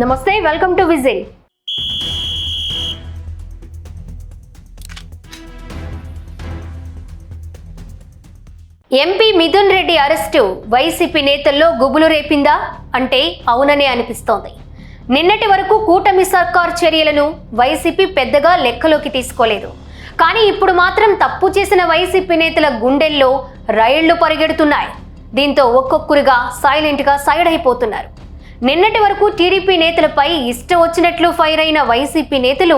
నమస్తే, welcome to whistle. MP Mithun Reddy arrest YCP నేతల్లో గుబులు రేపిందా అంటే అవుననే అనిపిస్తోంది. నిన్నటి వరకు కూటమి సర్కార్ చర్యలను వైసీపీ పెద్దగా లెక్కలోకి తీసుకోలేదు. కానీ ఇప్పుడు మాత్రం తప్పు చేసిన వైసీపీ నేతల గుండెల్లో రైళ్లు పరిగెడుతున్నాయి. దీంతో ఒక్కొక్కరుగా సైలెంట్గా సైడ్ అయిపోతున్నారు. నిన్నటి వరకు టీడీపీ నేతలపై ఇష్టం వచ్చినట్లు ఫైర్ అయిన వైసీపీ నేతలు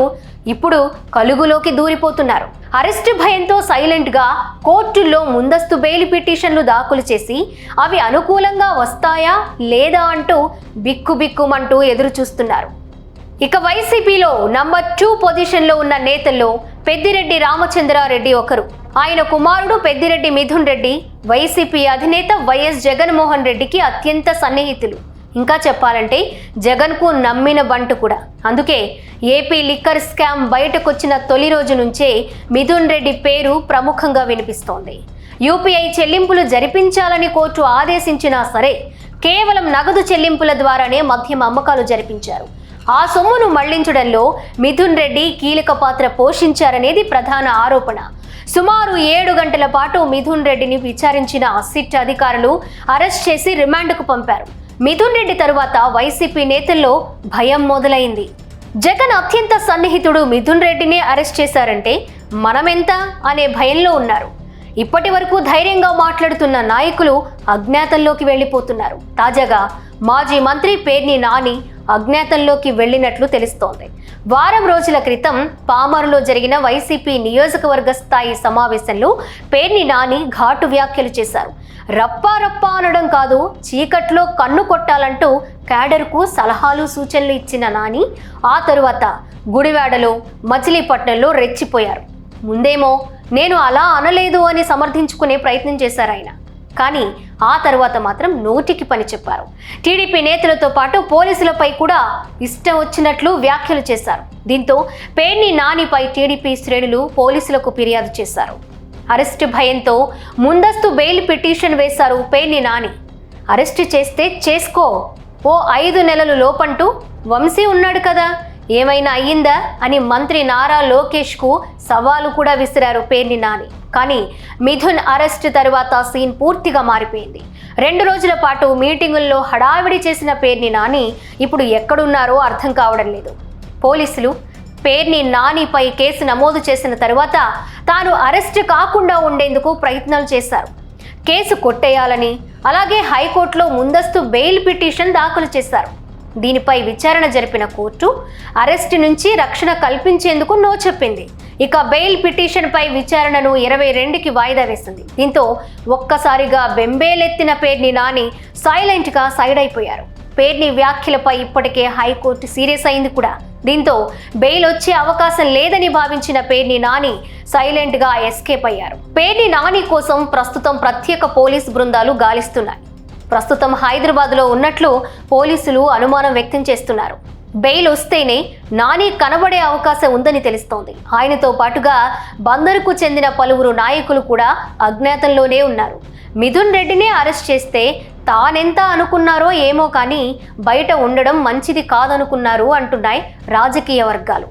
ఇప్పుడు కలుగులోకి దూరిపోతున్నారు. అరెస్టు భయంతో సైలెంట్గా కోర్టుల్లో ముందస్తు బెయిల్ పిటిషన్లు దాఖలు చేసి అవి అనుకూలంగా వస్తాయా లేదా అంటూ బిక్కుబిక్కుమంటూ ఎదురు చూస్తున్నారు. ఇక వైసీపీలో నంబర్ 2 పొజిషన్లో ఉన్న నేతల్లో పెద్దిరెడ్డి రామచంద్రారెడ్డి ఒకరు. ఆయన కుమారుడు పెద్దిరెడ్డి మిథున్ రెడ్డి వైసీపీ అధినేత వైఎస్ జగన్మోహన్ రెడ్డికి అత్యంత సన్నిహితులు. ఇంకా చెప్పాలంటే జగన్కు నమ్మిన బంటు కూడా. అందుకే ఏపీ లిక్కర్ స్కామ్ బయటకొచ్చిన తొలి రోజు నుంచే మిథున్ రెడ్డి పేరు ప్రముఖంగా వినిపిస్తోంది. యూపీఐ చెల్లింపులు జరిపించాలని కోర్టు ఆదేశించినా సరే కేవలం నగదు చెల్లింపుల ద్వారానే మద్యం అమ్మకాలు జరిపించారు. ఆ సొమ్మును మళ్లించడంలో మిథున్ రెడ్డి కీలక పాత్ర పోషించారనేది ప్రధాన ఆరోపణ. సుమారు 7 గంటల పాటు మిథున్ రెడ్డిని విచారించిన సిట్ అధికారులు అరెస్ట్ చేసి రిమాండ్కు పంపారు. మిథున్ రెడ్డి తరువాత వైసీపీ నేతల్లో భయం మొదలైంది. జగన్ అత్యంత సన్నిహితుడు మిథున్ రెడ్డిని అరెస్ట్ చేశారంటే మనమెంత అనే భయంలో ఉన్నారు. ఇప్పటి వరకు ధైర్యంగా మాట్లాడుతున్న నాయకులు అజ్ఞాతంలోకి వెళ్లిపోతున్నారు. తాజాగా మాజీ మంత్రి పేర్ని నాని అజ్ఞాతంలోకి వెళ్లినట్లు తెలుస్తోంది. వారం రోజుల క్రితం పామరులో జరిగిన వైసీపీ నియోజకవర్గ స్థాయి సమావేశంలో పేర్ని నాని ఘాటు వ్యాఖ్యలు చేశారు. రప్పా రప్పా అనడం కాదు, చీకట్లో కన్ను కొట్టాలంటూ క్యాడర్కు సలహాలు సూచనలు ఇచ్చిన నాని ఆ తరువాత గుడివాడలో మచిలీపట్నంలో రెచ్చిపోయారు. ముందేమో నేను అలా అనలేదు అని సమర్థించుకునే ప్రయత్నం చేశారు ఆయన. కానీ ఆ తర్వాత మాత్రం నోటికి పని చెప్పారు. టీడీపీ నేతలతో పాటు పోలీసులపై కూడా ఇష్టం వచ్చినట్లు వ్యాఖ్యలు చేశారు. దీంతో పేర్ని నానిపై టీడీపీ శ్రేణులు పోలీసులకు ఫిర్యాదు చేశారు. అరెస్టు భయంతో ముందస్తు బెయిల్ పిటిషన్ వేశారు పేర్ని నాని. అరెస్టు చేస్తే చేసుకో, ఓ 5 నెలలు లోపంటూ వంశీ ఉన్నాడు కదా, ఏమైనా అయ్యిందా అని మంత్రి నారా లోకేష్కు సవాలు కూడా విసిరారు పేర్ని నాని. కానీ మిథున్ అరెస్ట్ తర్వాత సీన్ పూర్తిగా మారిపోయింది. 2 రోజుల పాటు మీటింగుల్లో హడావిడి చేసిన పేర్ని నాని ఇప్పుడు ఎక్కడున్నారో అర్థం కావడం లేదు. పోలీసులు పేర్ని నానిపై కేసు నమోదు చేసిన తరువాత తాను అరెస్ట్ కాకుండా ఉండేందుకు ప్రయత్నాలు చేశారు. కేసు కొట్టేయాలని, అలాగే హైకోర్టులో ముందస్తు బెయిల్ పిటిషన్ దాఖలు చేశారు. దీనిపై విచారణ జరిపిన కోర్టు అరెస్టు నుంచి రక్షణ కల్పించేందుకు నో చెప్పింది. ఇక బెయిల్ పిటిషన్పై విచారణను 22కి వాయిదా వేసింది. దీంతో ఒక్కసారిగా బెంబేలెత్తిన పేర్ని నాని సైలెంట్గా సైడ్ అయిపోయారు. పేర్ని వ్యాఖ్యలపై ఇప్పటికే హైకోర్టు సీరియస్ అయింది కూడా. దీంతో బెయిల్ వచ్చే అవకాశం లేదని భావించిన పేర్ని నాని సైలెంట్గా ఎస్కేప్ అయ్యారు. పేర్ని నాని కోసం ప్రస్తుతం ప్రత్యేక పోలీస్ బృందాలు గాలిస్తున్నాయి. ప్రస్తుతం హైదరాబాద్లో ఉన్నట్లు పోలీసులు అనుమానం వ్యక్తం చేస్తున్నారు. బెయిల్ వస్తేనే నాని కనబడే అవకాశం ఉందని తెలుస్తోంది. ఆయనతో పాటుగా బందరుకు చెందిన పలువురు నాయకులు కూడా అజ్ఞాతంలోనే ఉన్నారు. మిథున్ రెడ్డినే అరెస్ట్ చేస్తే తానెంత అనుకున్నారో ఏమో కానీ బయట ఉండడం మంచిది కాదనుకున్నారు అంటున్నాయి రాజకీయ వర్గాలు.